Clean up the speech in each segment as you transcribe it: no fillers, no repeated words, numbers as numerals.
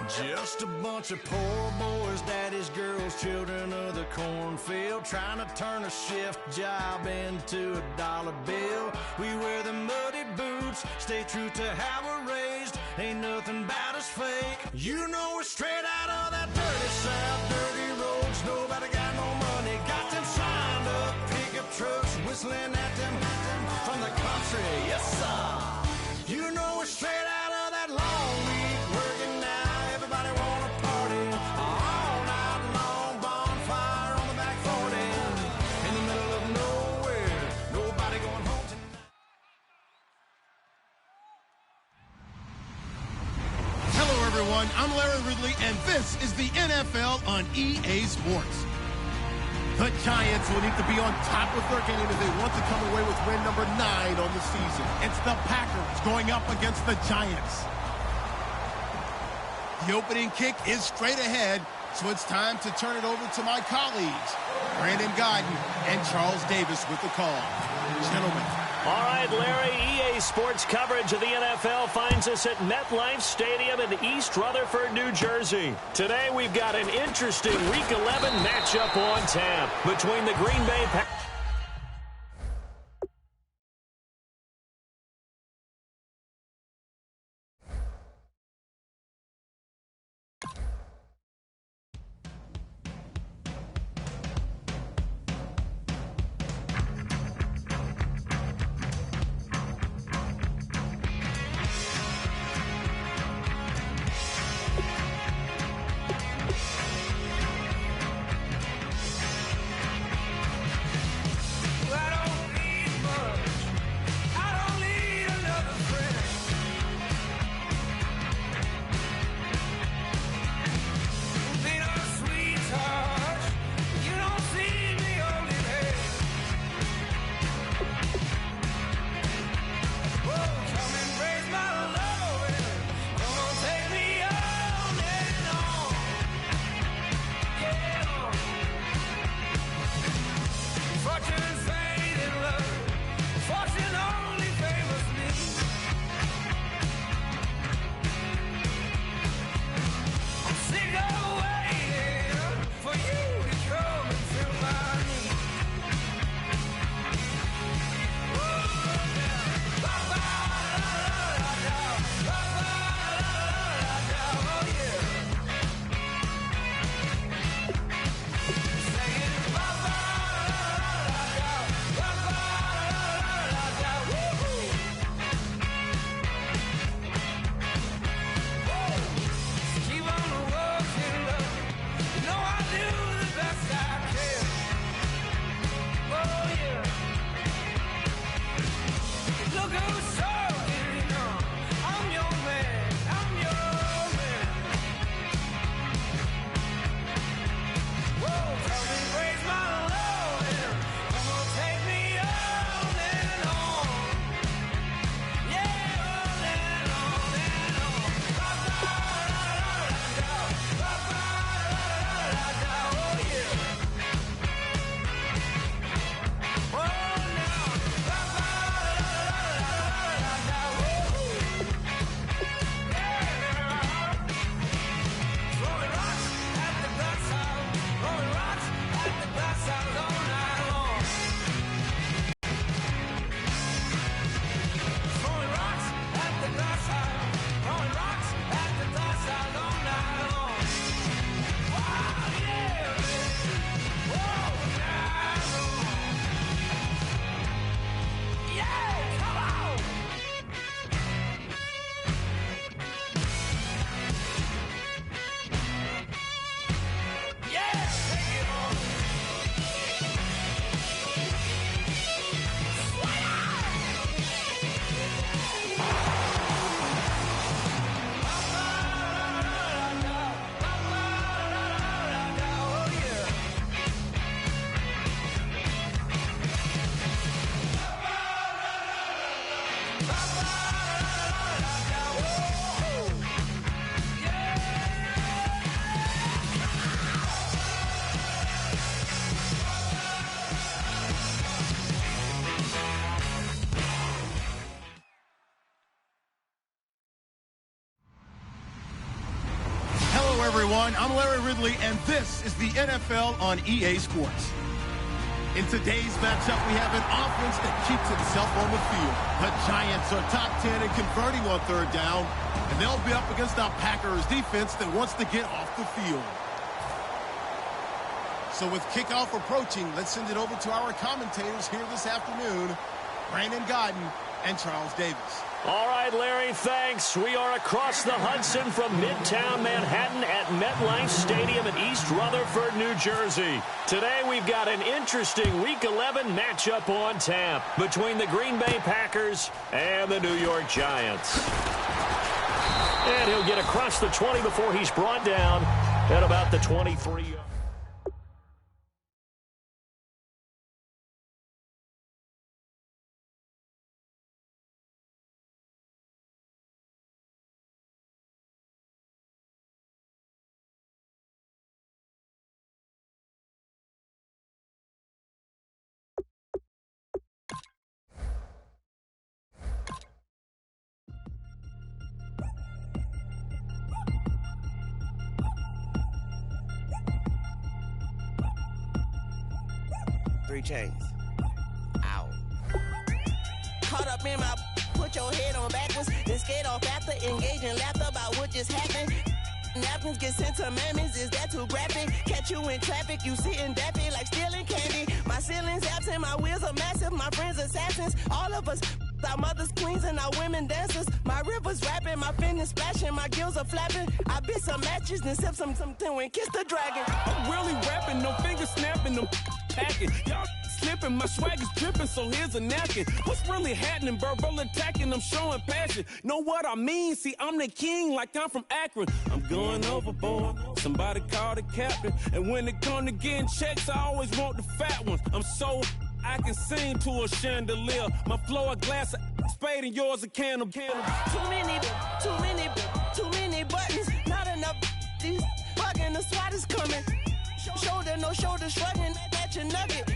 Just a bunch of poor boys, daddy's girls, children of the cornfield, trying to turn a shift job into a dollar bill. We wear the muddy boots, stay true to how we're raised. Ain't nothing about us fake. You know we're straight out of that dirty South, dirty roads. Nobody got no money, got them signed up pickup trucks, whistling at them from the country. Yes, sir. You know we're straight out of that long week working now. Everybody wanna party all night long. Bonfire on the back 40 in the middle of nowhere. Nobody going home tonight. Hello, everyone. I'm Larry Ridley, and this is the NFL on EA Sports. The Giants will need to be on top of their game if they want to come away with win number 9 on the season. It's the Packers going up against the Giants. The opening kick is straight ahead, so it's time to turn it over to my colleagues, Brandon Gaudin and Charles Davis with the call. Gentlemen. All right, Larry, EA Sports coverage of the NFL finds us at MetLife Stadium in East Rutherford, New Jersey. Today we've got an interesting Week 11 matchup on tap between the Green Bay Packers. everyone. I'm Larry Ridley, and this is the NFL on EA Sports. In today's matchup, we have an offense that keeps itself on the field. The Giants are top 10 in converting on third down, and they'll be up against our Packers defense that wants to get off the field. So with kickoff approaching, let's send it over to our commentators here this afternoon, Brandon Gaudin and Charles Davis. All right, Larry, thanks. We are across the Hudson from Midtown Manhattan at MetLife Stadium in East Rutherford, New Jersey. Today, we've got an interesting Week 11 matchup on tap between the Green Bay Packers and the New York Giants. And he'll get across the 20 before he's brought down at about the 23. Three chains. Ow. Caught up in my, put your head on backwards, then skate off after engaging laughter about what just happened. Napkins get sent to mammies, is that too graphic? Catch you in traffic, you sitting dappy like stealing candy. My ceiling's absent, my wheels are massive, my friends assassins. All of us, our mothers queens and our women dancers. My rivers rapping, my fingers splashing, my gills are flapping. I bit some matches, then sip something and kiss the dragon. I'm really rapping, no fingers snapping, no packing. Y'all slipping, my swag is dripping, so here's a napkin. What's really happening? Verbal attacking, I'm showing passion. Know what I mean? See, I'm the king like I'm from Akron. I'm going overboard, somebody call the captain. And when it come to getting checks, I always want the fat ones. I'm so I can sing to a chandelier. My flow a glass of spade and yours a can of. Too many buttons, not enough. These bugging, the SWAT is coming. Shoulder, no shoulder shrugging at your nugget.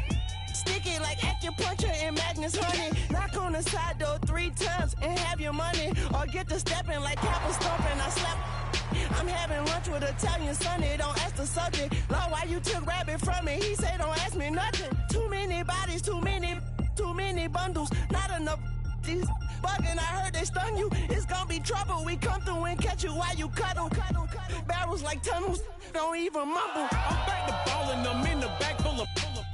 Sticky like acupuncture and Magnus honey. Knock on the side door 3 times and have your money. Or get to stepping like Kappa stomping. I slap. I'm having lunch with Italian Sonny. Don't ask the subject. Lord, why you took rabbit from me? He say don't ask me nothing. Too many bodies, too many bundles. Not enough. These bugging, I heard they stung you. It's gonna be trouble. We come through and catch you while you cuddle. Barrels like tunnels. Don't even mumble. I'm back to ballin', I'm in the back full of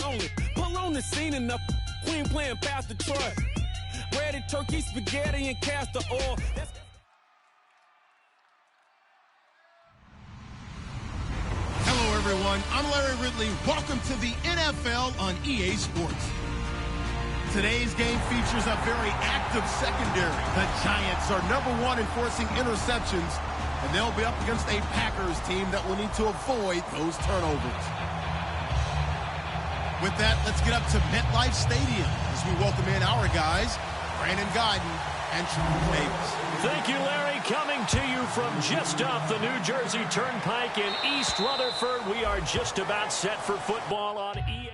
only. Pull on the scene enough. Queen playing Pastor Troy. Ready turkey, spaghetti, and castor oil. Hello, everyone. I'm Larry Ridley. Welcome to the NFL on EA Sports. Today's game features a very active secondary. The Giants are #1 in forcing interceptions, and they'll be up against a Packers team that will need to avoid those turnovers. With that, let's get up to MetLife Stadium as we welcome in our guys, Brandon Gaudin and Charles Davis. Thank you, Larry. Coming to you from just off the New Jersey Turnpike in East Rutherford, we are just about set for football on EA.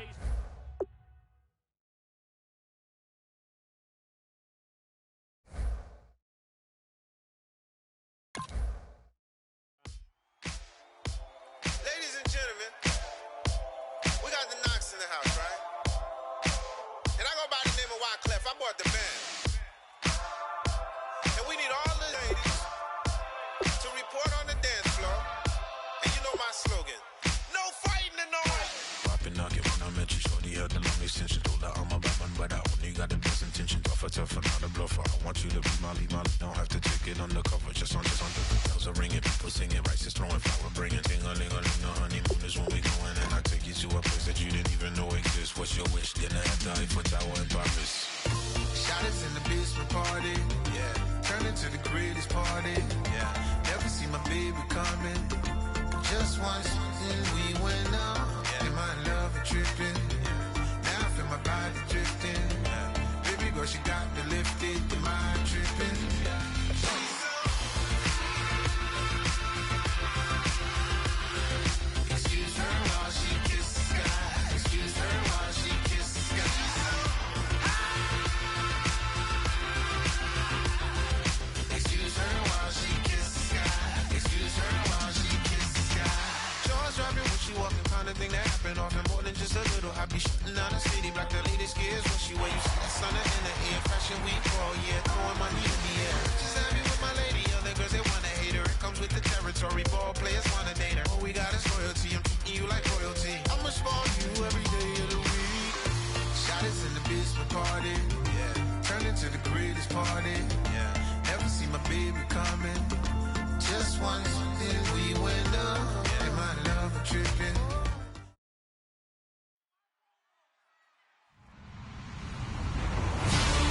Ladies and gentlemen, we got the Knox in the house, right? And I go by the name of Wyclef. I bought the band. And we need all the ladies to report on the dance floor. And you know my slogan. No fighting and no Popping knocking when I met you, shorty had the long extension. Told her I'm a bad man, but I only got the best intention. Tougher, not a bluffer. I want you to be my lead, don't have to take it undercover. Just on the bells are ringing, people singing, rice is throwing, flower bringing, ting-a-ling-a-ling, the honeymoon is when we going, and I take you to a place that you didn't even know exists. What's your wish? Dinner at the Eiffel Tower in Paris. Shot us in the basement party, yeah. Turn into the greatest party, yeah. Never see my baby coming. Just once, then we went out. Yeah. Am I in love or tripping? Yeah. Now I feel my body drifting. Yeah. Baby girl, she got me lifted. Am I tripping? Yeah. Excuse her while she kisses the sky. Excuse her while she kisses the sky. Excuse her while she kisses the sky. Excuse her while she kisses the sky. Sitting on the city block, the latest gears. When she wear you see the sun in the air. Fashion week all year, throwing money in the air. She's happy with my lady. Other girls, they wanna hate her. It comes with the territory. Ball players wanna date her. All we got is loyalty. I'm treating you like royalty. I'ma spoil you every day of the week. Shot is in the basement party. Yeah. Turn into the greatest party. Yeah. Never see my baby coming. Just once, then we went up. Yeah. My love a tripping.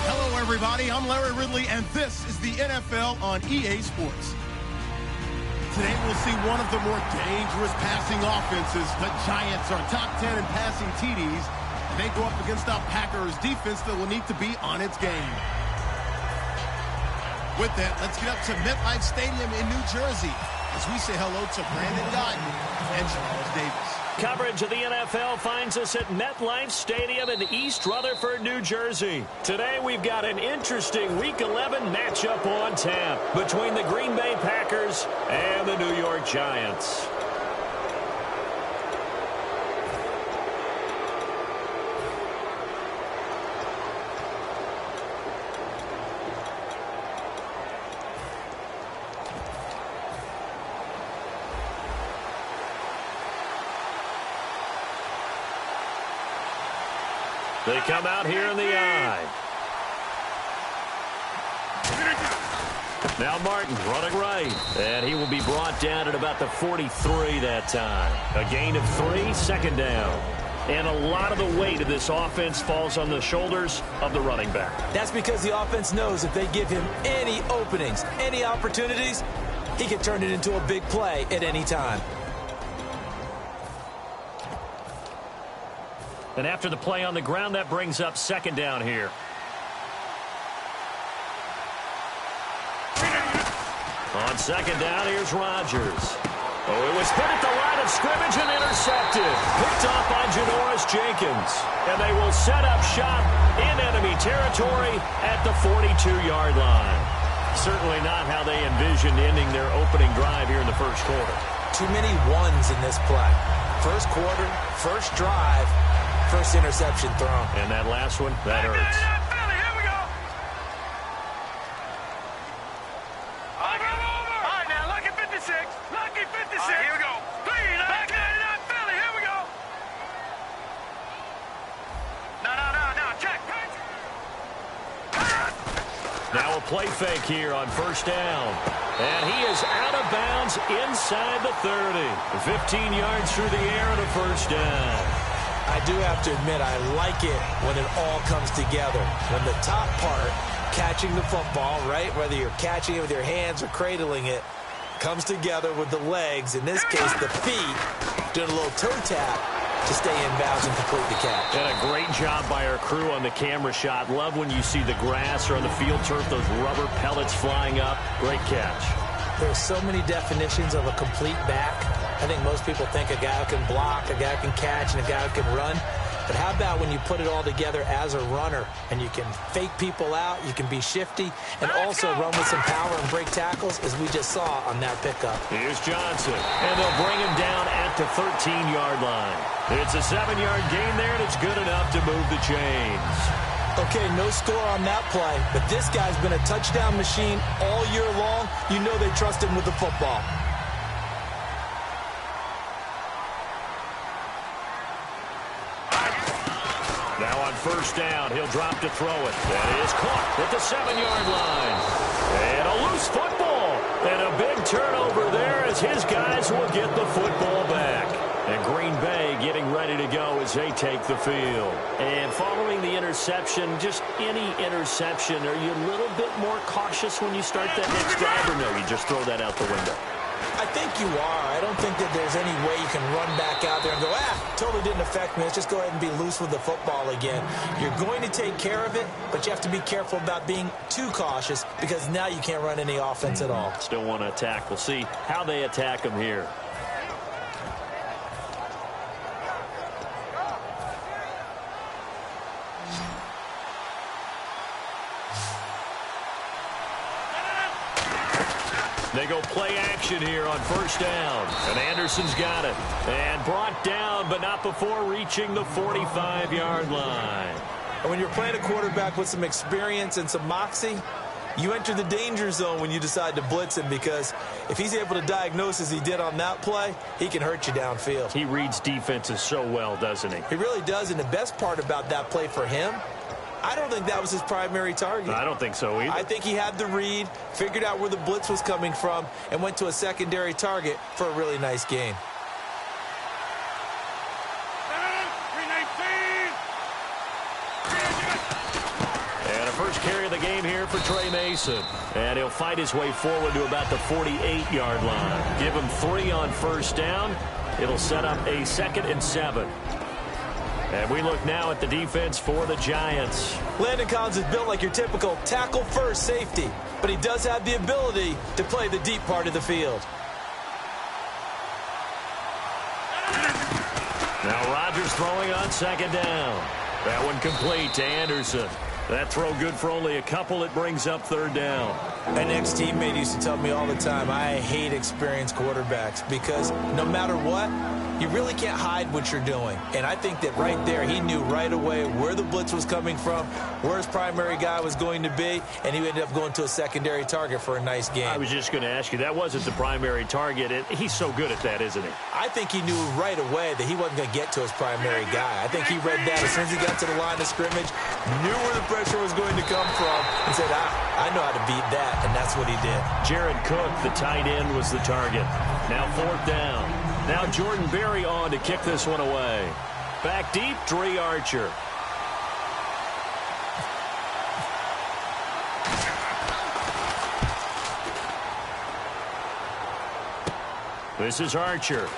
Hello, everybody. I'm Larry Ridley, and this is the NFL on EA Sports. Today, we'll see one of the more dangerous passing offenses. The Giants are top 10 in passing TDs, and they go up against a Packers defense that will need to be on its game. With that, let's get up to MetLife Stadium in New Jersey as we say hello to Brandon Gaudin and Charles Davis. Coverage of the NFL finds us at MetLife Stadium in East Rutherford, New Jersey. Today we've got an interesting Week 11 matchup on tap between the Green Bay Packers and the New York Giants. They come out here in the eye. Now Martin running right. And he will be brought down at about the 43 that time. A gain of 3, second down. And a lot of the weight of this offense falls on the shoulders of the running back. That's because the offense knows if they give him any openings, any opportunities, he can turn it into a big play at any time. And after the play on the ground, that brings up second down here. On second down, here's Rodgers. Oh, it was hit at the line of scrimmage and intercepted. Picked off by Janoris Jenkins. And they will set up shop in enemy territory at the 42-yard line. Certainly not how they envisioned ending their opening drive here in the first quarter. Too many ones in this play. First quarter, first drive. First interception thrown. And that last one, that hurts. Here we go. All right, now, lucky 56. Lucky 56. Right, here we go. Back 99 Philly. Here we go. No. Check. Now a play fake here on first down. And he is out of bounds inside the 30. 15 yards through the air and a first down. I do have to admit, I like it when it all comes together. When the top part, catching the football, right, whether you're catching it with your hands or cradling it, comes together with the legs, in this case the feet, doing a little toe tap to stay in bounds and complete the catch. And a great job by our crew on the camera shot. Love when you see the grass or on the field turf, those rubber pellets flying up. Great catch. There's so many definitions of a complete back. I think most people think a guy who can block, a guy who can catch, and a guy who can run. But how about when you put it all together as a runner and you can fake people out, you can be shifty, and also run with some power and break tackles, as we just saw on that pickup. Here's Johnson, and they'll bring him down at the 13-yard line. It's a 7-yard gain there, and it's good enough to move the chains. Okay, no score on that play, but this guy's been a touchdown machine all year long. You know they trust him with the football. Now on first down, he'll drop to throw it. That is caught at the 7-yard line. And a loose football. And a big turnover there as his guys will get the football back. And Green Bay getting ready to go as they take the field. And following the interception, just any interception, are you a little bit more cautious when you start that next drive, or no, you just throw that out the window? I think you are. I don't think that there's any way you can run back out there and go, totally didn't affect me. Let's just go ahead and be loose with the football again. You're going to take care of it, but you have to be careful about being too cautious because now you can't run any offense at all. Still want to attack. We'll see how they attack him here. They go play action here on first down. And Anderson's got it. And brought down, but not before reaching the 45-yard line. And when you're playing a quarterback with some experience and some moxie, you enter the danger zone when you decide to blitz him, because if he's able to diagnose as he did on that play, he can hurt you downfield. He reads defenses so well, doesn't he? He really does, and the best part about that play for him, I don't think that was his primary target. I don't think so either. I think he had the read, figured out where the blitz was coming from, and went to a secondary target for a really nice gain. And a first carry of the game here for Trey Mason. And he'll fight his way forward to about the 48-yard line. Give him 3 on first down. It'll set up a 2nd and 7. And we look now at the defense for the Giants. Landon Collins is built like your typical tackle-first safety, but he does have the ability to play the deep part of the field. Now Rodgers throwing on 2nd down. That one complete to Anderson. That throw good for only a couple. It brings up 3rd down. An ex-teammate used to tell me all the time, I hate experienced quarterbacks, because no matter what, you really can't hide what you're doing. And I think that right there, he knew right away where the blitz was coming from, where his primary guy was going to be, and he ended up going to a secondary target for a nice game. I was just going to ask you, that wasn't the primary target. He's so good at that, isn't he? I think he knew right away that he wasn't going to get to his primary guy. I think he read that as soon as he got to the line of scrimmage, knew where the pressure was going to come from, and said, I know how to beat that, and that's what he did. Jared Cook, the tight end, was the target. Now 4th down. Now Jordan Berry on to kick this one away. Back deep, Dre Archer. This is Archer.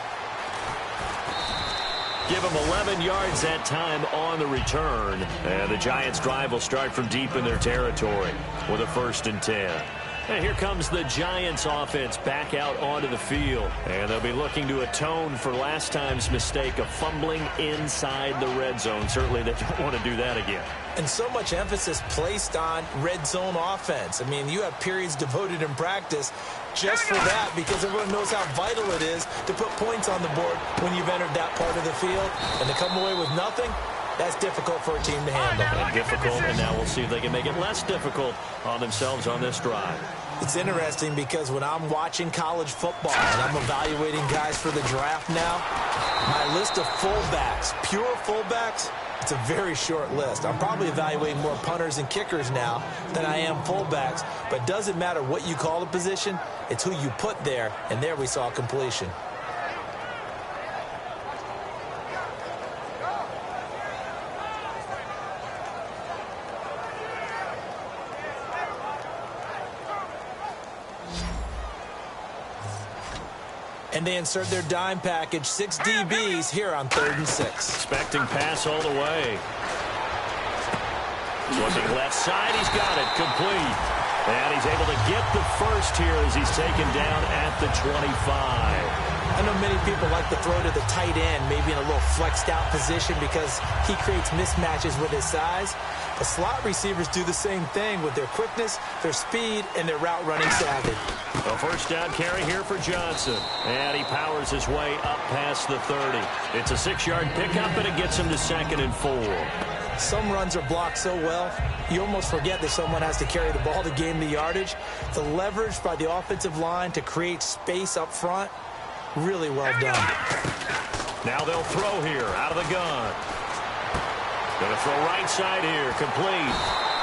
Give him 11 yards that time on the return. And the Giants' drive will start from deep in their territory with a 1st and 10. And here comes the Giants offense back out onto the field. And they'll be looking to atone for last time's mistake of fumbling inside the red zone. Certainly they don't want to do that again. And so much emphasis placed on red zone offense. I mean, you have periods devoted in practice just for that, because everyone knows how vital it is to put points on the board when you've entered that part of the field. And to come away with nothing, that's difficult for a team to handle. And difficult, and now we'll see if they can make it less difficult on themselves on this drive. It's interesting because when I'm watching college football and I'm evaluating guys for the draft now, my list of fullbacks, pure fullbacks, it's a very short list. I'm probably evaluating more punters and kickers now than I am fullbacks, but it doesn't matter what you call the position, it's who you put there, and there we saw completion. And they insert their dime package, 6 DBs here on 3rd and 6. Expecting pass all the way. Looking left side, he's got it, complete. And he's able to get the first here as he's taken down at the 25. I know many people like to throw to the tight end, maybe in a little flexed out position because he creates mismatches with his size. But slot receivers do the same thing with their quickness, their speed, and their route running savvy. A 1st down carry here for Johnson. And he powers his way up past the 30. It's a 6-yard pickup, and it gets him to 2nd and 4. Some runs are blocked so well, you almost forget that someone has to carry the ball to gain the yardage. The leverage by the offensive line to create space up front, really well done. Now they'll throw here out of the gun. Going to throw right side here, complete.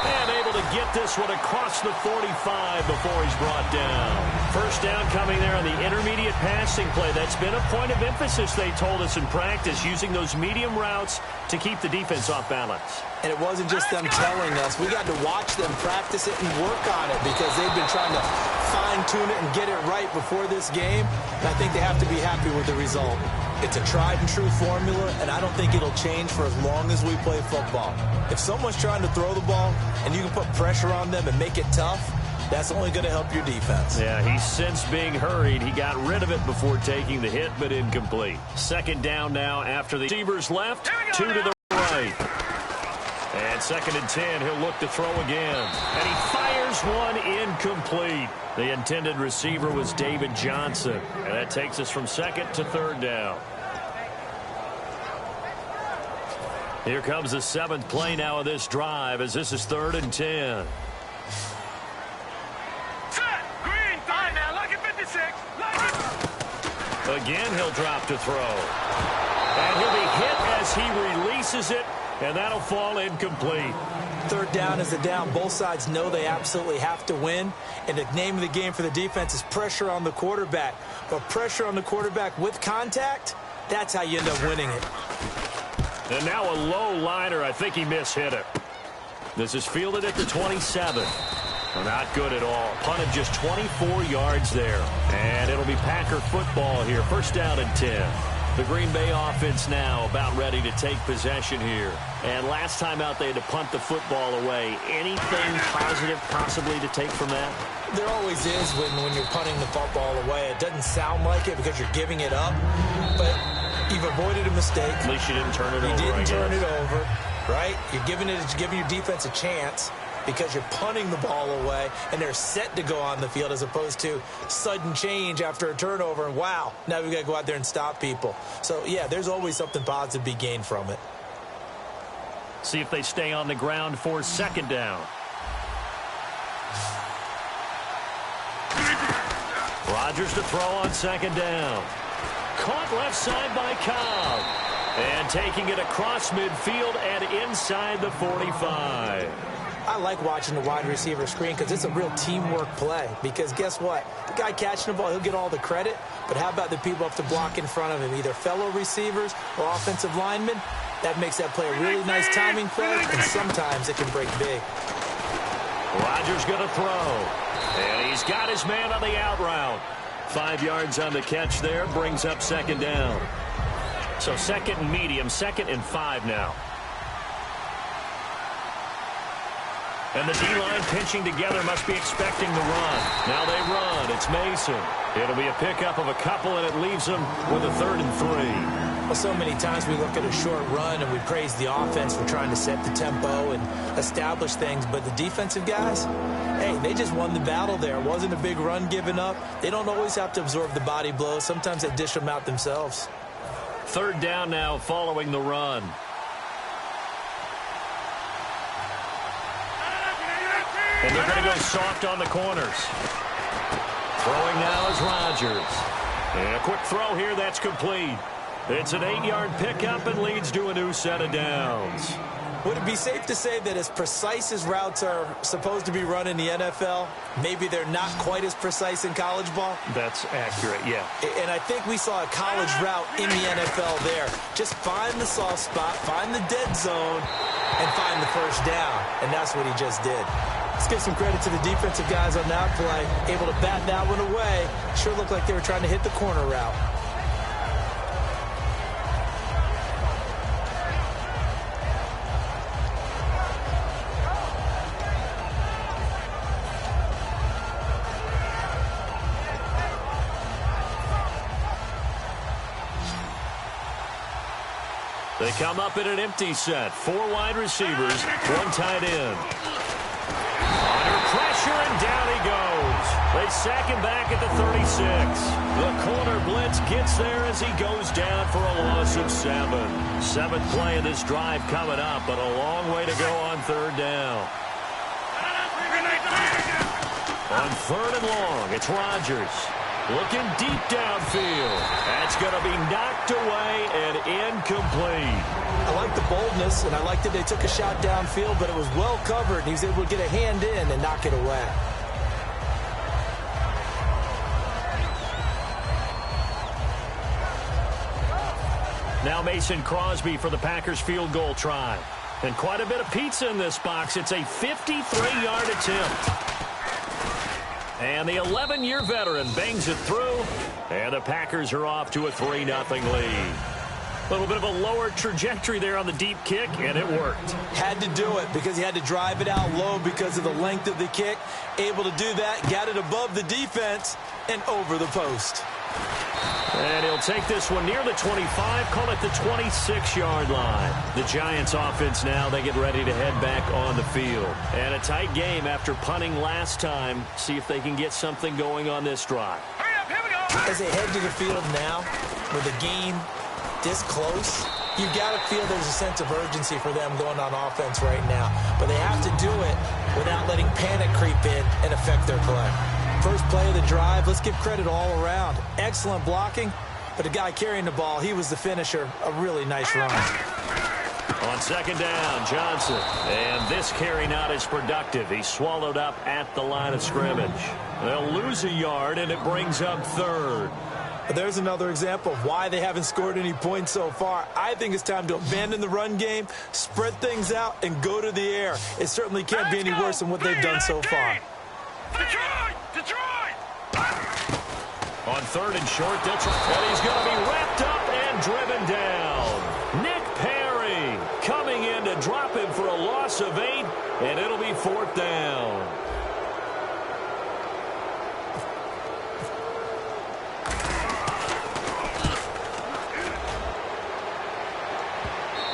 And able to get this one across the 45 before he's brought down. 1st down coming there on the intermediate passing play. That's been a point of emphasis, they told us in practice, using those medium routes to keep the defense off balance. And it wasn't just them telling us. We got to watch them practice it and work on it because they've been trying to fine-tune it and get it right before this game. And I think they have to be happy with the result. It's a tried-and-true formula, and I don't think it'll change for as long as we play football. If someone's trying to throw the ball and you can put pressure on them and make it tough, that's only going to help your defense. Yeah, he's since being hurried. He got rid of it before taking the hit, but incomplete. 2nd down now after the receivers left, 2 to the right. And 2nd and 10, he'll look to throw again. And he fires one incomplete. The intended receiver was David Johnson. And that takes us from 2nd to 3rd down. Here comes the 7th play now of this drive as this is 3rd and 10. Set! Green! All right, now, lucky 56. Lucky! Again, he'll drop to throw. And he'll be hit as he releases it. And that'll fall incomplete. 3rd down is a down. Both sides know they absolutely have to win. And the name of the game for the defense is pressure on the quarterback. But pressure on the quarterback with contact, that's how you end up winning it. And now a low liner. I think he mishit it. This is fielded at the 27. Not good at all. Punted just 24 yards there. And it'll be Packer football here. 1st down and 10. The Green Bay offense now about ready to take possession here. And last time out, they had to punt the football away. Anything positive possibly to take from that? There always is when you're punting the football away. It doesn't sound like it because you're giving it up, but you've avoided a mistake. At least you didn't turn it over. You didn't turn it over, right? You're giving your defense a chance because you're punting the ball away, and they're set to go on the field as opposed to sudden change after a turnover, and wow, now we've got to go out there and stop people. So, yeah, there's always something positive to be gained from it. See if they stay on the ground for 2nd down. Rodgers to throw on 2nd down. Caught left side by Cobb. And taking it across midfield and inside the 45. I like watching the wide receiver screen because it's a real teamwork play. Because guess what? The guy catching the ball, he'll get all the credit. But how about the people up to block in front of him, either fellow receivers or offensive linemen? That makes that play a really nice timing play, and sometimes it can break big. Rodgers going to throw. And he's got his man on the out route. 5 yards on the catch there, brings up 2nd down. So 2nd and medium, 2nd and 5 now. And the D-line pinching together must be expecting the run. Now they run. It's Mason. It'll be a pickup of a couple, and it leaves them with a 3rd and 3. Well, so many times we look at a short run and we praise the offense for trying to set the tempo and establish things. But the defensive guys, hey, they just won the battle there. It wasn't a big run given up. They don't always have to absorb the body blows. Sometimes they dish them out themselves. 3rd down now following the run. And they're going to go soft on the corners. Throwing now is Rodgers. And a quick throw here, that's complete. It's an 8-yard pickup and leads to a new set of downs. Would it be safe to say that as precise as routes are supposed to be run in the NFL, maybe they're not quite as precise in college ball? That's accurate, yeah. And I think we saw a college route in the NFL there. Just find the soft spot, find the dead zone, and find the 1st down. And that's what he just did. Let's give some credit to the defensive guys on that play. Able to bat that one away. Sure looked like they were trying to hit the corner route. They come up in an empty set. 4 wide receivers, 1 tight end. Under pressure, and down he goes. They sack him back at the 36. The corner blitz gets there as he goes down for a loss of 7. 7th play of this drive coming up, but a long way to go on 3rd down. On 3rd and long, it's Rodgers. Looking deep downfield. That's going to be knocked away and incomplete. I like the boldness, and I like that they took a shot downfield, but it was well covered, and he was able to get a hand in and knock it away. Now Mason Crosby for the Packers field goal try. And quite a bit of pizza in this box. It's a 53-yard attempt. And the 11-year veteran bangs it through. And the Packers are off to a 3-0 lead. A little bit of a lower trajectory there on the deep kick, and it worked. Had to do it because he had to drive it out low because of the length of the kick. Able to do that, got it above the defense and over the post. And he'll take this one near the 25, call it the 26-yard line. The Giants offense now, they get ready to head back on the field. And a tight game after punting last time. See if they can get something going on this drive. Hurry up, here we go. As they head to the field now, with the game this close, you've got to feel there's a sense of urgency for them going on offense right now. But they have to do it without letting panic creep in and affect their play. First play of the drive, let's give credit all around. Excellent blocking, but the guy carrying the ball, he was the finisher. A really nice run. On second down, Johnson. And this carry not as productive. He's swallowed up at the line of scrimmage. They'll lose a yard, and it brings up third. There's another example of why they haven't scored any points so far. I think it's time to abandon the run game, spread things out, and go to the air. It certainly can't be any worse than what they've done so far. Detroit! On third and short, that's right. And he's going to be wrapped up and driven down. Nick Perry coming in to drop him for a loss of 8, and it'll be fourth down.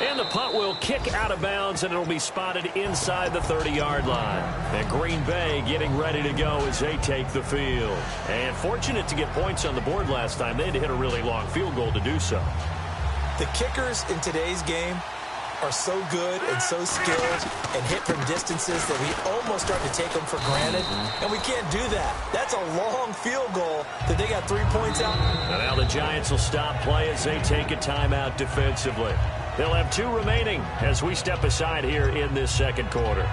And the punt will kick out of bounds, and it'll be spotted inside the 30-yard line. And Green Bay getting ready to go as they take the field. And fortunate to get points on the board last time. They had to hit a really long field goal to do so. The kickers in today's game are so good and so skilled and hit from distances that we almost start to take them for granted. And we can't do that. That's a long field goal that they got 3 points out. And now the Giants will stop play as they take a timeout defensively. They'll have 2 remaining as we step aside here in this second quarter.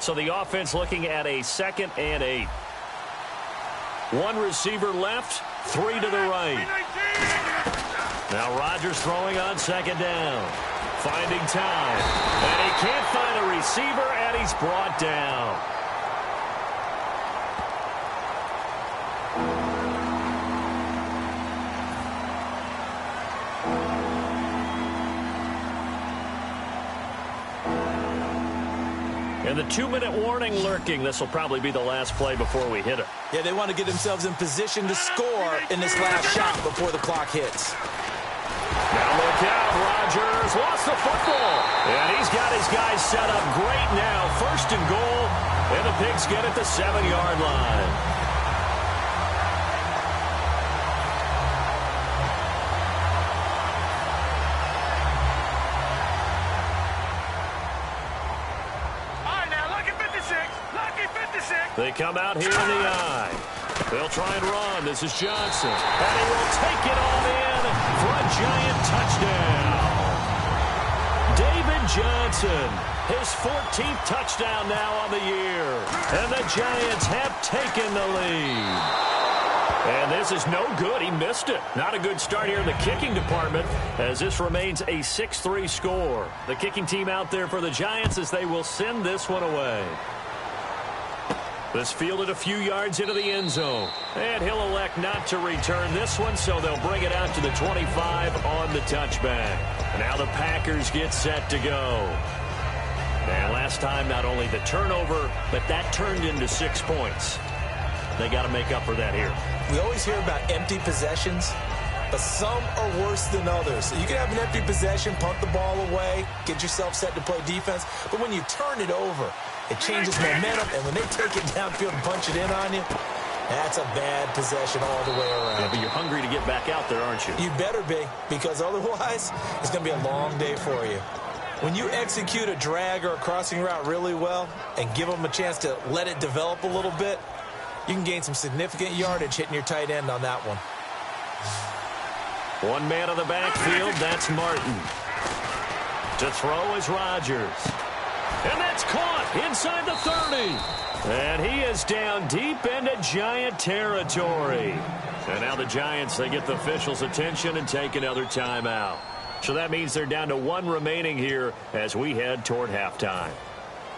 So the offense looking at a 2nd and 8. 1 receiver left, 3 to the right. Now Rodgers throwing on second down. Finding time. And he can't find a receiver, and he's brought down. And the 2-minute warning lurking. This will probably be the last play before we hit it. Yeah, they want to get themselves in position to score in this last shot before the clock hits. Now look out, Rodgers lost the football. And he's got his guys set up great now. 1st and goal, and the Pigs get at the 7-yard line. They come out here in the eye. They'll try and run. This is Johnson. And he will take it all in for a Giant touchdown. David Johnson, his 14th touchdown now on the year. And the Giants have taken the lead. And this is no good. He missed it. Not a good start here in the kicking department as this remains a 6-3 score. The kicking team out there for the Giants as they will send this one away. This fielded a few yards into the end zone. And he'll elect not to return this one, so they'll bring it out to the 25 on the touchback. And now the Packers get set to go. And last time, not only the turnover, but that turned into 6 points. They got to make up for that here. We always hear about empty possessions, but some are worse than others. You can have an empty possession, punt the ball away, get yourself set to play defense, but when you turn it over, it changes momentum, and when they take it downfield and punch it in on you, that's a bad possession all the way around. Yeah, but you're hungry to get back out there, aren't you? You better be, because otherwise, it's going to be a long day for you. When you execute a drag or a crossing route really well and give them a chance to let it develop a little bit, you can gain some significant yardage hitting your tight end on that one. One man on the backfield, that's Martin. To throw is Rodgers. And that's caught inside the 30. And he is down deep into Giant territory. And now the Giants, they get the officials' attention and take another timeout. So that means they're down to 1 remaining here as we head toward halftime.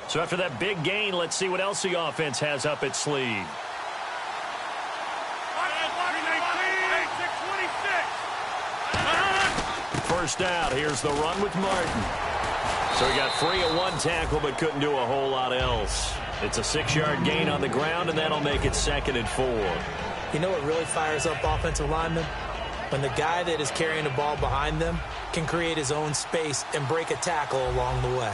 So after that big gain, let's see what else the offense has up its sleeve. First out, here's the run with Martin. So he got free of 1 tackle but couldn't do a whole lot else. It's a 6-yard gain on the ground, and that'll make it 2nd and 4. You know what really fires up offensive linemen? When the guy that is carrying the ball behind them can create his own space and break a tackle along the way.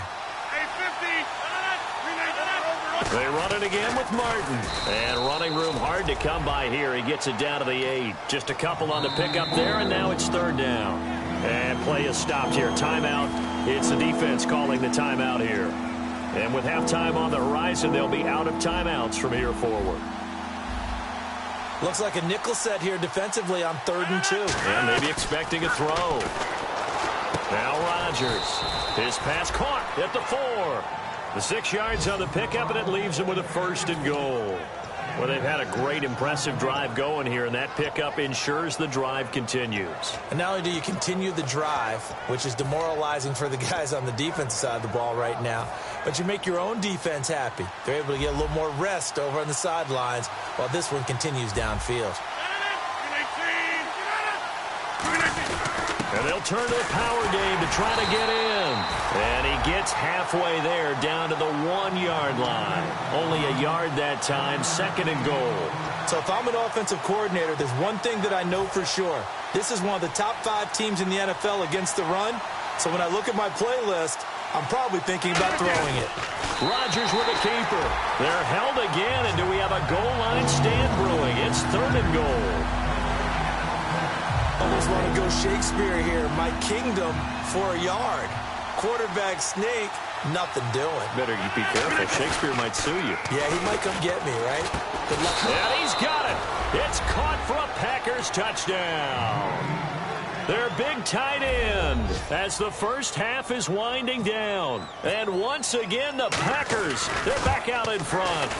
They run it again with Martin. And running room hard to come by here. He gets it down to the 8. Just a couple on the pickup there, and now it's 3rd down. And play is stopped here. Timeout. It's the defense calling the timeout here. And with halftime on the horizon, they'll be out of timeouts from here forward. Looks like a nickel set here defensively on 3rd and 2. And maybe expecting a throw. Now Rodgers. His pass caught at the 4. The 6 yards on the pickup, and it leaves him with a 1st and goal. Well, they've had a great, impressive drive going here, and that pickup ensures the drive continues. And not only do you continue the drive, which is demoralizing for the guys on the defensive side of the ball right now, but you make your own defense happy. They're able to get a little more rest over on the sidelines while this one continues downfield. And they'll turn to the power game to try to get in. And he gets halfway there down to the 1-yard line. Only a yard that time, 2nd and goal. So if I'm an offensive coordinator, there's one thing that I know for sure. This is one of the top 5 teams in the NFL against the run. So when I look at my playlist, I'm probably thinking about throwing it. Rodgers with a keeper. They're held again, and do we have a goal line stand brewing? It's 3rd and goal. Almost want to go Shakespeare here. My kingdom for a yard. Quarterback sneak, nothing doing. Better you be careful. Shakespeare might sue you. Yeah, he might come get me, right? Good luck. And he's got it. It's caught for a Packers touchdown. Their big tight end as the first half is winding down. And once again, the Packers, they're back out in front.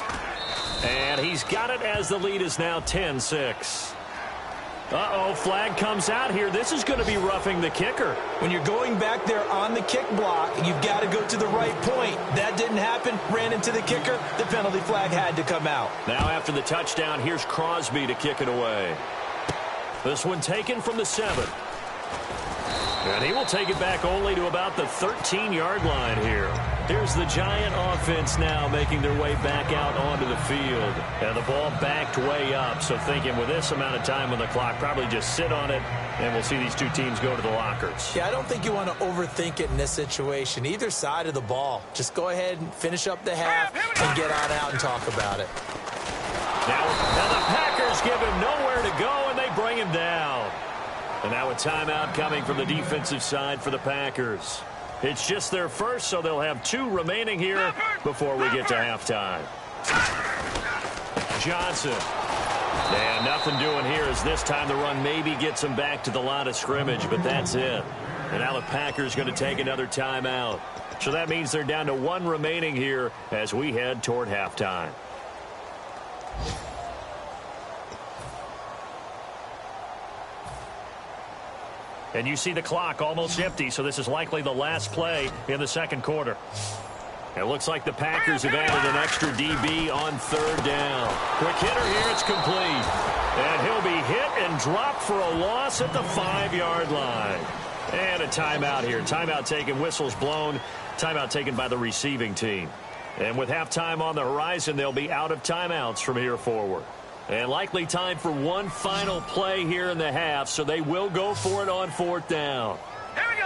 And he's got it as the lead is now 10-6. Uh-oh, flag comes out here. This is going to be roughing the kicker. When you're going back there on the kick block, you've got to go to the right point. That didn't happen. Ran into the kicker. The penalty flag had to come out. Now after the touchdown, here's Crosby to kick it away. This one taken from the 7. And he will take it back only to about the 13-yard line here. Here's the Giant offense now making their way back out onto the field. And the ball backed way up, so thinking with this amount of time on the clock, probably just sit on it, and we'll see these two teams go to the lockers. Yeah, I don't think you want to overthink it in this situation. Either side of the ball. Just go ahead and finish up the half and get on out and talk about it. Now the Packers give him nowhere to go, and they bring him down. And now a timeout coming from the defensive side for the Packers. It's just their first, so they'll have 2 remaining here before we get to halftime. Johnson. And nothing doing here as this time the run maybe gets them back to the line of scrimmage, but that's it. And now the Packers going to take another timeout. So that means they're down to 1 remaining here as we head toward halftime. And you see the clock almost empty, so this is likely the last play in the second quarter. It looks like the Packers have added an extra DB on 3rd down. Quick hitter here, it's complete. And he'll be hit and dropped for a loss at the 5-yard line. And a timeout here. Timeout taken, whistles blown. Timeout taken by the receiving team. And with halftime on the horizon, they'll be out of timeouts from here forward. And likely time for one final play here in the half, so they will go for it on 4th down. Here we go.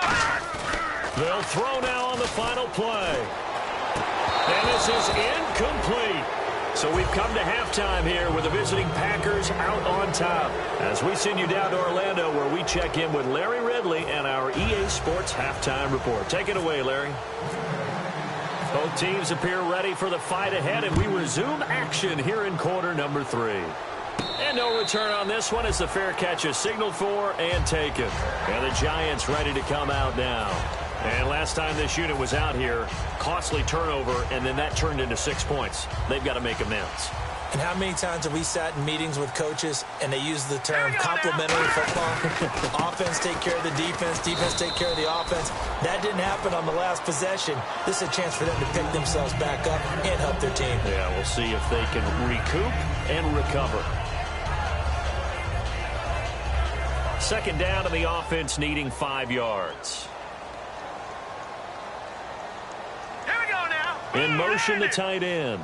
They'll throw now on the final play. And this is incomplete. So we've come to halftime here with the visiting Packers out on top. As we send you down to Orlando, where we check in with Larry Ridley and our EA Sports Halftime Report. Take it away, Larry. Both teams appear ready for the fight ahead, and we resume action here in quarter number 3. And no return on this one as the fair catch is signaled for and taken. And the Giants ready to come out now. And last time this unit was out here, costly turnover, and then that turned into 6 points. They've got to make amends. And how many times have we sat in meetings with coaches and they use the term complementary football? Offense take care of the defense, defense take care of the offense. That didn't happen on the last possession. This is a chance for them to pick themselves back up and help their team. Yeah, we'll see if they can recoup and recover. Second down, and the offense needing 5 yards. Here we go now. In motion, the tight end.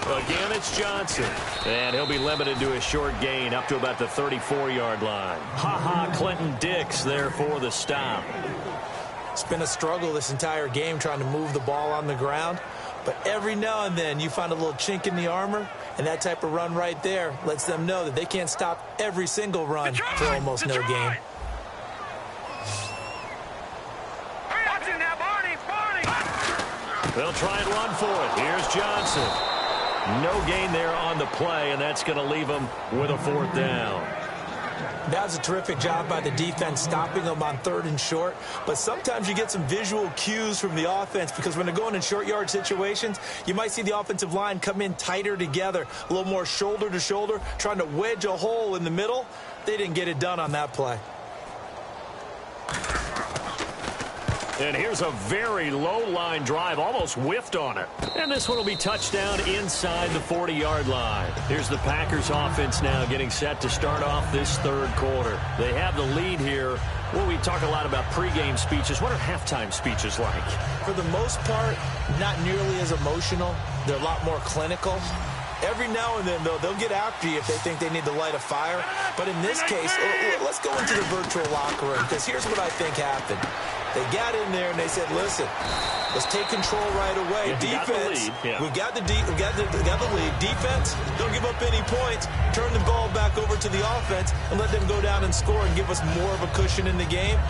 Again, it's Johnson. And he'll be limited to a short gain up to about the 34-yard line. Clinton Dix there for the stop. It's been a struggle this entire game trying to move the ball on the ground. But every now and then you find a little chink in the armor, and that type of run right there lets them know that they can't stop every single run for almost no gain. Watch it now, Barney. They'll try and run for it. Here's Johnson. No gain there on the play, and that's going to leave them with a 4th down. That was a terrific job by the defense stopping them on 3rd and short. But sometimes you get some visual cues from the offense because when they're going in short yard situations, you might see the offensive line come in tighter together, a little more shoulder to shoulder, trying to wedge a hole in the middle. They didn't get it done on that play. And here's a very low-line drive, almost whiffed on it. And this one will be touchdown inside the 40-yard line. Here's the Packers offense now getting set to start off this 3rd quarter. They have the lead here. Well, we talk a lot about pregame speeches. What are halftime speeches like? For the most part, not nearly as emotional. They're a lot more clinical. Every now and then, though, they'll get after you if they think they need to light a fire. But in this case, let's go into the virtual locker room, because here's what I think happened. They got in there and they said, listen, let's take control right away. Defense, we've got the lead. Defense, don't give up any points. Turn the ball back over to the offense and let them go down and score and give us more of a cushion in the game.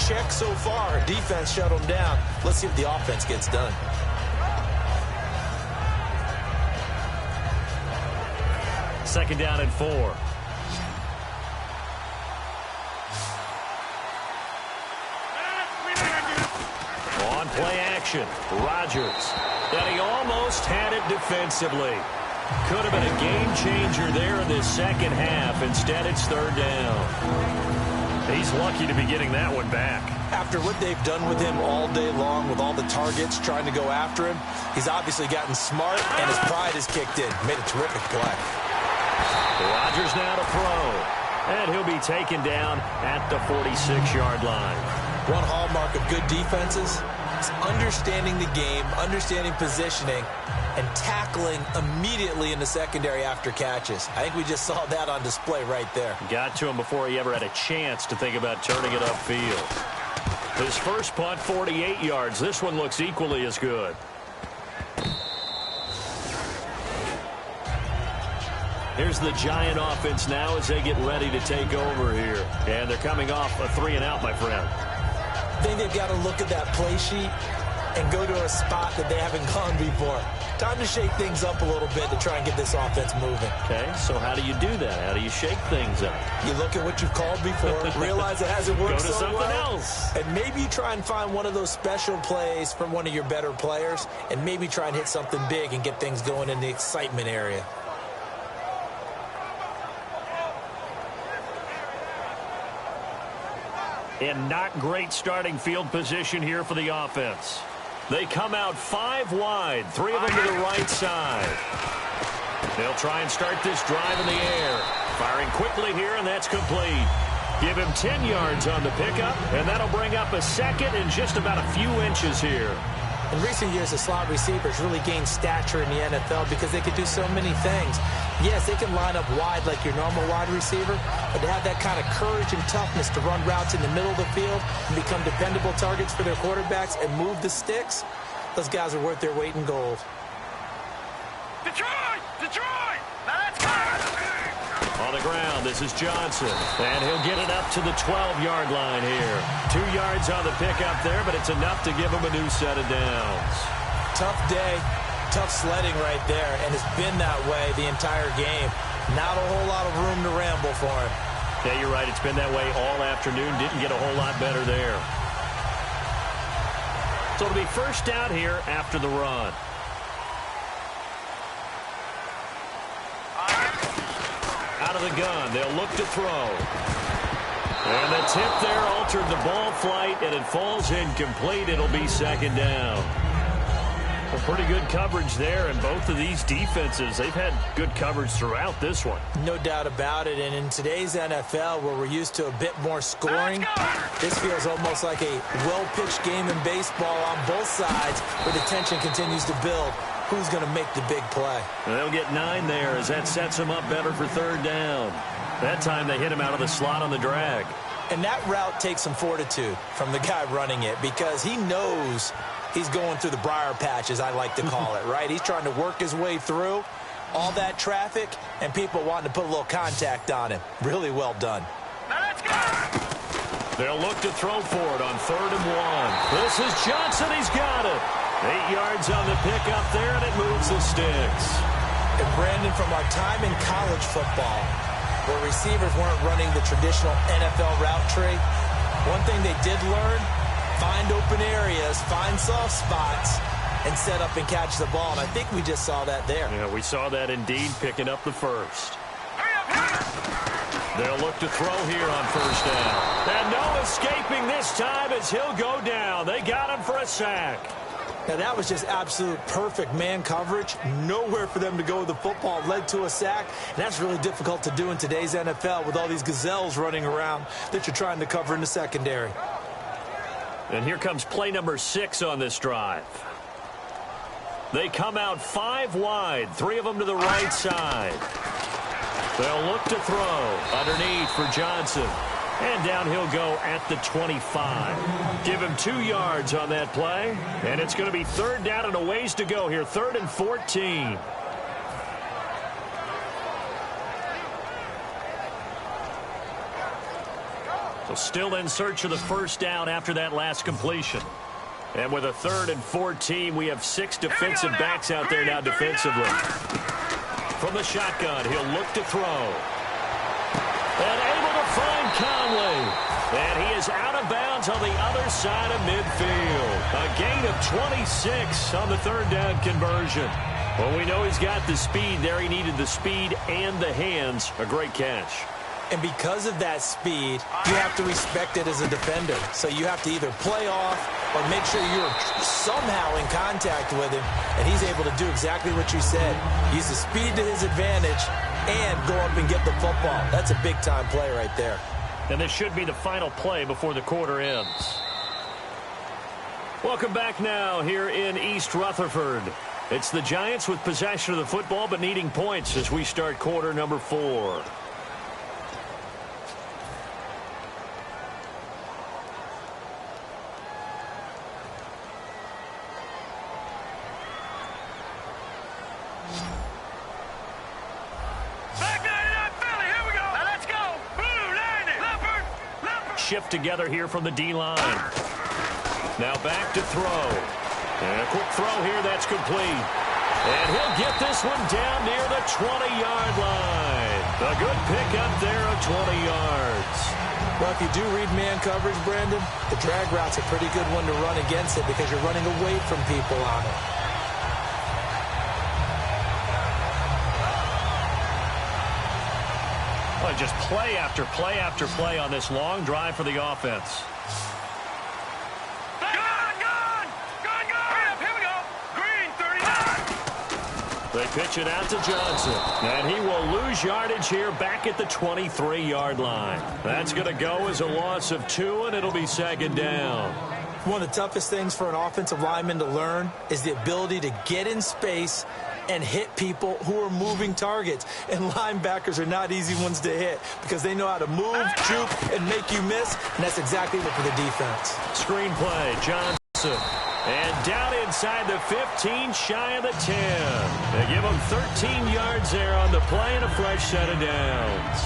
Check so far. Defense shut them down. Let's see if the offense gets done. Second down and 4. On play action, Rodgers. And he almost had it defensively. Could have been a game changer there in this second half. Instead, it's 3rd down. He's lucky to be getting that one back. After what they've done with him all day long with all the targets trying to go after him, he's obviously gotten smart and his pride has kicked in. Made a terrific play. Rodgers now to throw. And he'll be taken down at the 46-yard line. One hallmark of good defenses is understanding the game, understanding positioning, and tackling immediately in the secondary after catches. I think we just saw that on display right there. Got to him before he ever had a chance to think about turning it upfield. His first punt, 48 yards. This one looks equally as good. Here's the Giant offense now as they get ready to take over here. And they're coming off a 3-and-out, my friend. I think they've got to look at that play sheet and go to a spot that they haven't gone before. Time to shake things up a little bit to try and get this offense moving. Okay, so how do you do that? How do you shake things up? You look at what you've called before, realize it hasn't worked so well. Go to something else. And maybe you try and find one of those special plays from one of your better players, and maybe try and hit something big and get things going in the excitement area. And not great starting field position here for the offense. They come out 5 wide, 3 of them to the right side. They'll try and start this drive in the air. Firing quickly here, and that's complete. Give him 10 yards on the pickup, and that'll bring up a second and just about a few inches here. In recent years, the slot receivers really gained stature in the NFL because they could do so many things. Yes, they can line up wide like your normal wide receiver, but to have that kind of courage and toughness to run routes in the middle of the field and become dependable targets for their quarterbacks and move the sticks, those guys are worth their weight in gold. Detroit! Detroit! Now that's fire! On the ground, this is Johnson, and he'll get it up to the 12-yard line here. 2 yards on the pickup there, but it's enough to give him a new set of downs. Tough day, tough sledding right there, and it's been that way the entire game. Not a whole lot of room to ramble for him. Yeah, you're right. It's been that way all afternoon. Didn't get a whole lot better there. So it'll be first down here after the run. Out of the gun, they'll look to throw. And the tip there altered the ball flight, and it falls incomplete. It'll be second down. Well, pretty good coverage there, and both of these defenses, they've had good coverage throughout this one. No doubt about it, and in today's NFL, where we're used to a bit more scoring, this feels almost like a well-pitched game in baseball on both sides, where the tension continues to build. Who's going to make the big play? And they'll get 9 there as that sets them up better for third down. That time they hit him out of the slot on the drag. And that route takes some fortitude from the guy running it because he knows he's going through the briar patch, as I like to call it, right? He's trying to work his way through all that traffic and people wanting to put a little contact on him. Really well done. Now let's go! They'll look to throw for it on 3rd and 1. This is Johnson. He's got it. 8 yards on the pickup there, and it moves the sticks. And Brandon, from our time in college football, where receivers weren't running the traditional NFL route tree, one thing they did learn, find open areas, find soft spots, and set up and catch the ball. And I think we just saw that there. Yeah, we saw that indeed, picking up the first. They'll look to throw here on first down. And no escaping this time as he'll go down. They got him for a sack. Now, that was just absolute perfect man coverage. Nowhere for them to go with the football. Led to a sack. And that's really difficult to do in today's NFL with all these gazelles running around that you're trying to cover in the secondary. And here comes play number 6 on this drive. They come out 5 wide, 3 of them to the right side. They'll look to throw underneath for Johnson. And down he'll go at the 25. Give him 2 yards on that play. And it's going to be 3rd down and a ways to go here. 3rd and 14. So still in search of the first down after that last completion. And with a 3rd and 14, we have 6 defensive backs out there now defensively. From the shotgun, he'll look to throw. And able to find Conley. And he is out of bounds on the other side of midfield. A gain of 26 on the 3rd down conversion. Well, we know he's got the speed there. He needed the speed and the hands. A great catch. And because of that speed, you have to respect it as a defender. So you have to either play off or make sure you're somehow in contact with him. And he's able to do exactly what you said. Use the speed to his advantage and go up and get the football. That's a big-time play right there. And this should be the final play before the quarter ends. Welcome back now here in East Rutherford. It's the Giants with possession of the football but needing points as we start quarter number 4. Shift together here from the D-line. Now back to throw. And a quick throw here, that's complete. And he'll get this one down near the 20-yard line. A good pickup there of 20 yards. Well, if you do read man coverage, Brandon, the drag route's a pretty good one to run against it because you're running away from people on it. Well, just play after play after play on this long drive for the offense. They pitch it out to Johnson. And he will lose yardage here back at the 23-yard line. That's going to go as a loss of 2, and it'll be second down. One of the toughest things for an offensive lineman to learn is the ability to get in space and hit people who are moving targets. And linebackers are not easy ones to hit because they know how to move, juke, and make you miss. And that's exactly what for the defense. Screenplay, Johnson. And down inside the 15, shy of the 10. They give him 13 yards there on the play and a fresh set of downs.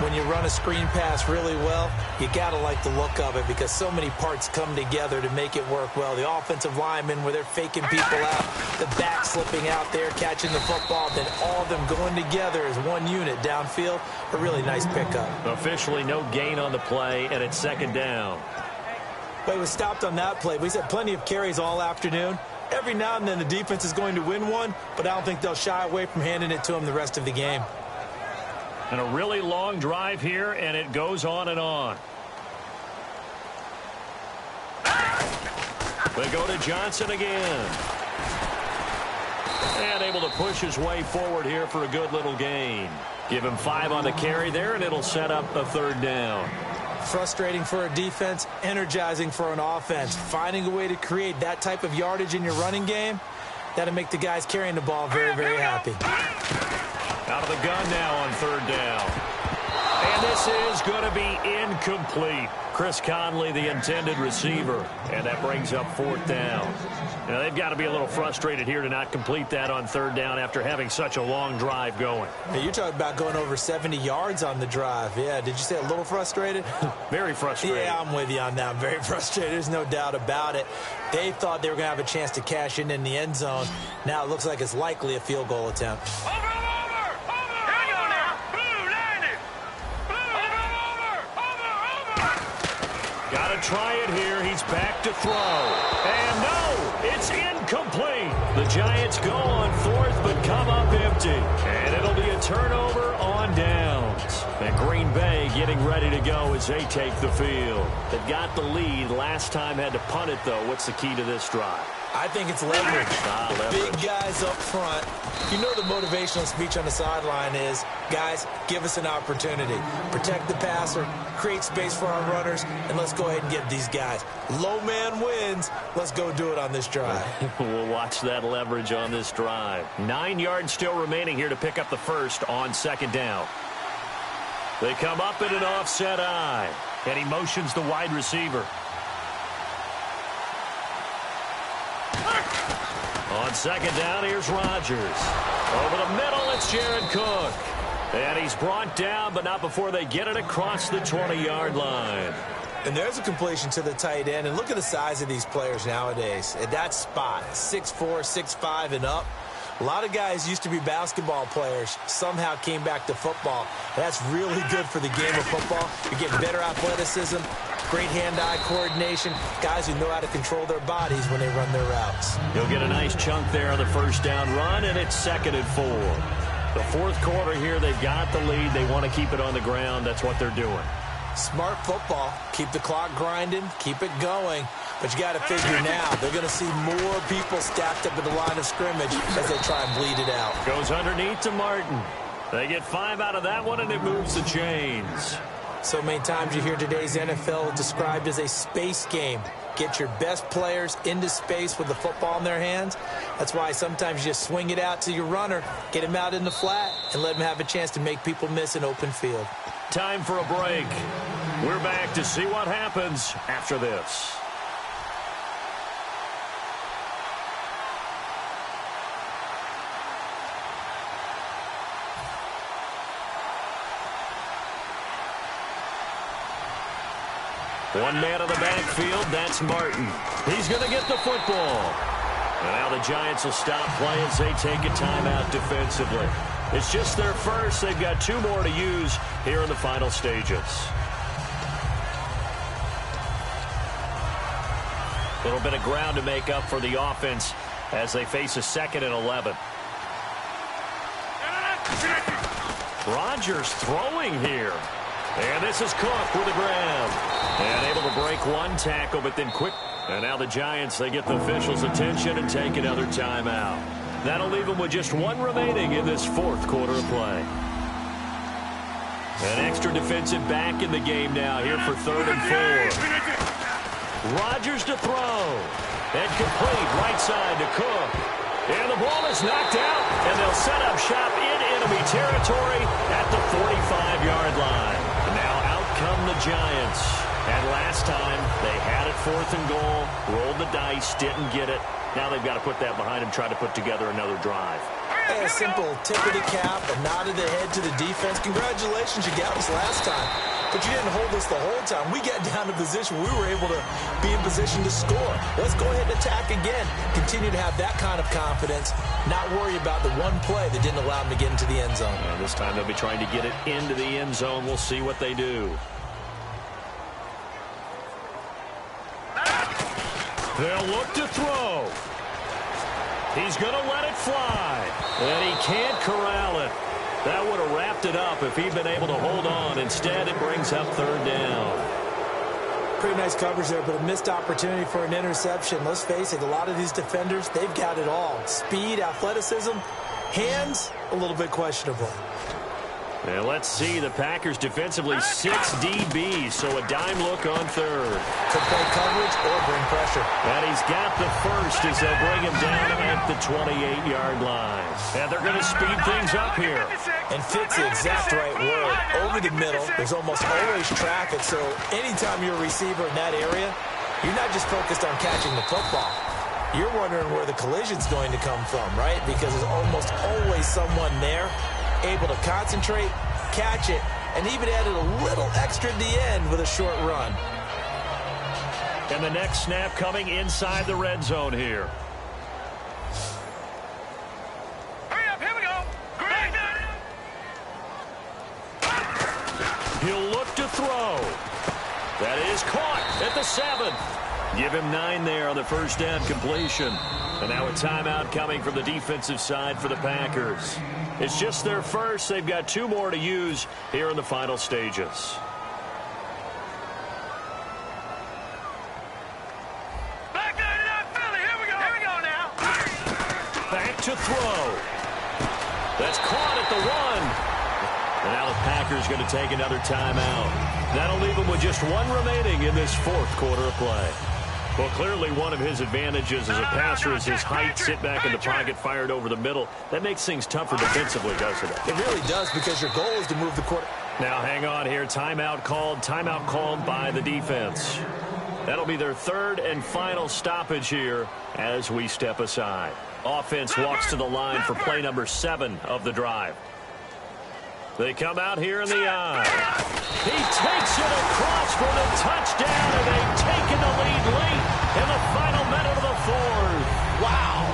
When you run a screen pass really well, you got to like the look of it because so many parts come together to make it work well. The offensive linemen, where they're faking people out, the back slipping out there, catching the football, then all of them going together as one unit downfield. A really nice pickup. Officially no gain on the play, and it's second down. But he was stopped on that play. He's had plenty of carries all afternoon. Every now and then the defense is going to win one, but I don't think they'll shy away from handing it to him the rest of the game. And a really long drive here, and it goes on and on. They go to Johnson again. And able to push his way forward here for a good little gain. Give him 5 on the carry there, and it'll set up a 3rd down. Frustrating for a defense, energizing for an offense. Finding a way to create that type of yardage in your running game, that'll make the guys carrying the ball very, very happy. Out of the gun now on 3rd down. And this is going to be incomplete. Chris Conley, the intended receiver. And that brings up 4th down. Now, they've got to be a little frustrated here to not complete that on 3rd down after having such a long drive going. Hey, you're talking about going over 70 yards on the drive. Yeah, did you say a little frustrated? Very frustrated. Yeah, I'm with you on that. I'm very frustrated. There's no doubt about it. They thought they were going to have a chance to cash in the end zone. Now it looks like it's likely a field goal attempt. Got to try it here. He's back to throw. And no, it's incomplete. The Giants go on 4th but come up empty. And it'll be a turnover on downs. And Green Bay getting ready to go as they take the field. They got the lead. Last time had to punt it, though. What's the key to this drive? I think it's leverage. Leverage. Big guys up front. You know the motivational speech on the sideline is, guys, give us an opportunity. Protect the passer, create space for our runners, and let's go ahead and get these guys. Low man wins. Let's go do it on this drive. We'll watch that leverage on this drive. 9 yards still remaining here to pick up the 1st on 2nd down. They come up in an offset eye, and he motions the wide receiver. On 2nd down, here's Rodgers. Over the middle, it's Jared Cook. And he's brought down, but not before they get it across the 20-yard line. And there's a completion to the tight end. And look at the size of these players nowadays. At that spot, 6'4", 6'5", and up. A lot of guys used to be basketball players, somehow came back to football. That's really good for the game of football. You're getting better athleticism, great hand-eye coordination, guys who know how to control their bodies when they run their routes. He'll get a nice chunk there on the 1st down run, and it's 2nd and 4. The 4th quarter here, they've got the lead. They want to keep it on the ground. That's what they're doing. Smart football. Keep the clock grinding, keep it going. But you got to figure now, they're going to see more people stacked up at the line of scrimmage as they try and bleed it out. Goes underneath to Martin. They get 5 out of that one, and it moves the chains. So many times you hear today's NFL described as a space game. Get your best players into space with the football in their hands. That's why sometimes you just swing it out to your runner, get him out in the flat, and let him have a chance to make people miss an open field. Time for a break. We're back to see what happens after this. One man in the backfield, that's Martin. He's going to get the football. And now the Giants will stop play as they take a timeout defensively. It's just their first. They've got 2 more to use here in the final stages. A little bit of ground to make up for the offense as they face a 2nd and 11. Rodgers throwing here. And this is Cook with a grab. And able to break one tackle, but then quick. And now the Giants, they get the officials' attention and take another timeout. That'll leave them with just 1 remaining in this 4th quarter of play. An extra defensive back in the game now here for 3rd and 4. Rodgers to throw. And complete right side to Cook. And the ball is knocked out, and they'll set up shop in enemy territory at the 45-yard line. Now out come the Giants. And last time, they had it 4th and goal, rolled the dice, didn't get it. Now they've got to put that behind them, try to put together another drive. Hey, a simple tip of the cap, a nod of the head to the defense. Congratulations, you got us last time. But you didn't hold us the whole time. We got down to position. We were able to be in position to score. Let's go ahead and attack again. Continue to have that kind of confidence. Not worry about the one play that didn't allow them to get into the end zone. And this time they'll be trying to get it into the end zone. We'll see what they do. They'll look to throw. He's going to let it fly. And he can't corral it. That would have wrapped it up if he'd been able to hold on. Instead, it brings up third down. Pretty nice coverage there, but a missed opportunity for an interception. Let's face it, a lot of these defenders, they've got it all. Speed, athleticism, hands, a little bit questionable. And let's see, the Packers defensively 6 DBs, so a dime look on third. Could play coverage or bring pressure. And he's got the first as they'll bring him down at the 28-yard line. And they're going to speed things up here. And fit's the exact right word. Over the middle, there's almost always traffic, so anytime you're a receiver in that area, you're not just focused on catching the football. You're wondering where the collision's going to come from, right? Because there's almost always someone there able to concentrate, catch it, and even added a little extra at the end with a short run. And the next snap coming inside the red zone here. Hurry up, here we go. He'll look to throw. That is caught at the 7. Give him 9 there on the first down completion. And now a timeout coming from the defensive side for the Packers. It's just their first. They've got 2 more to use here in the final stages. Back to Philly, here we go. Here we go now. Back to throw. That's caught at the 1. And now the Packers going to take another timeout. That'll leave them with just 1 remaining in this 4th quarter of play. Well, clearly one of his advantages as a passer is his height, sit back in the pocket, fired over the middle. That makes things tougher defensively, doesn't it? It really does, because your goal is to move the quarter. Now, hang on here. Timeout called by the defense. That'll be their 3rd and final stoppage here as we step aside. Offense walks to the line for play number 7 of the drive. They come out here in the eye. He takes it across for the touchdown, and they've taken the lead late in the final minute of the 4th. Wow.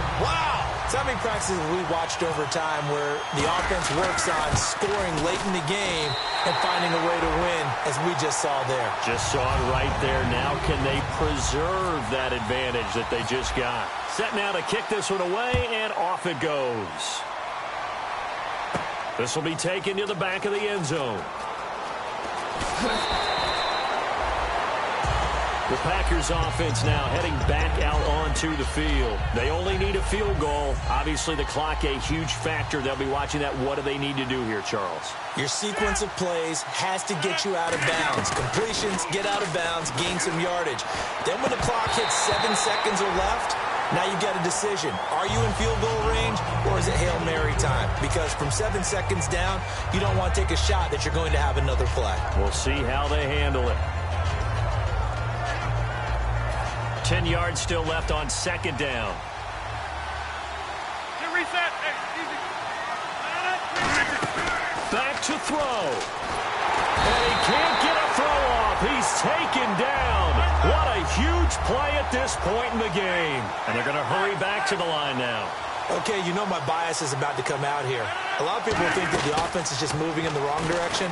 So how many practices have we watched over time where the offense works on scoring late in the game and finding a way to win, as we just saw there? Just saw it right there. Now can they preserve that advantage that they just got? Set now to kick this one away, and off it goes. This will be taken to the back of the end zone. The Packers offense now heading back out onto the field. They only need a field goal. Obviously, the clock a huge factor. They'll be watching that. What do they need to do here, Charles? Your sequence of plays has to get you out of bounds. Completions, get out of bounds, gain some yardage. Then when the clock hits 7 seconds or left, now you get a decision. Are you in field goal range, or is it Hail Mary time? Because from 7 seconds down, you don't want to take a shot that you're going to have another play. We'll see how they handle it. 10 yards still left on 2nd down. Reset. Back to throw. And he can't get a throw off. He's taken down. What a huge play at this point in the game. And they're going to hurry back to the line now. Okay, you know my bias is about to come out here. A lot of people think that the offense is just moving in the wrong direction.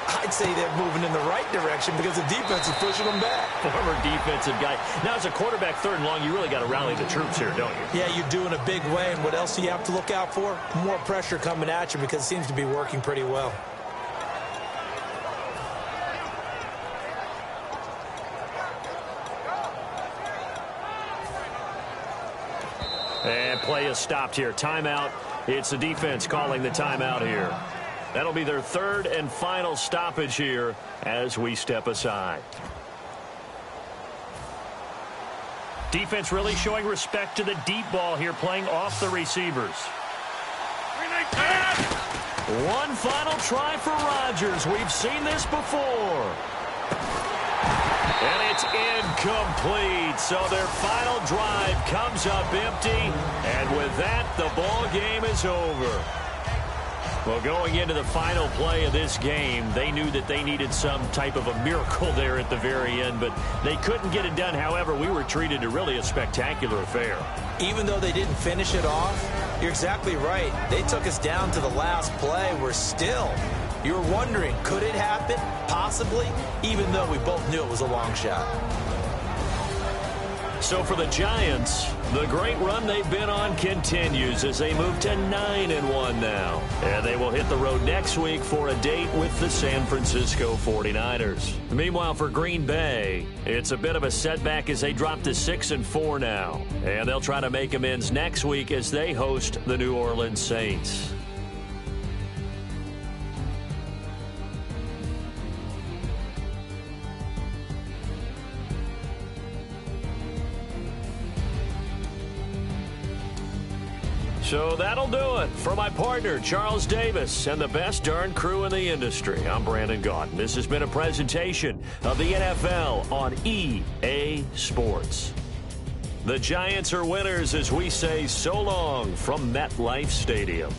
I'd say they're moving in the right direction because the defense is pushing them back. Former defensive guy. Now, as a quarterback 3rd and long, you really got to rally the troops here, don't you? Yeah, you do in a big way. And what else do you have to look out for? More pressure coming at you, because it seems to be working pretty well. And play is stopped here. Timeout. It's the defense calling the timeout here. That'll be their 3rd and final stoppage here as we step aside. Defense really showing respect to the deep ball here, playing off the receivers. One final try for Rodgers. We've seen this before. And it's incomplete. So their final drive comes up empty. And with that, the ball game is over. Well, going into the final play of this game, they knew that they needed some type of a miracle there at the very end, but they couldn't get it done. However, we were treated to really a spectacular affair. Even though they didn't finish it off, you're exactly right. They took us down to the last play. We're still, you were wondering, could it happen? Possibly, even though we both knew it was a long shot. So for the Giants, the great run they've been on continues as they move to 9-1 now. And they will hit the road next week for a date with the San Francisco 49ers. Meanwhile, for Green Bay, it's a bit of a setback as they drop to 6-4 now. And they'll try to make amends next week as they host the New Orleans Saints. So that'll do it. For my partner, Charles Davis, and the best darn crew in the industry, I'm Brandon Gaudin. This has been a presentation of the NFL on EA Sports. The Giants are winners as we say so long from MetLife Stadium.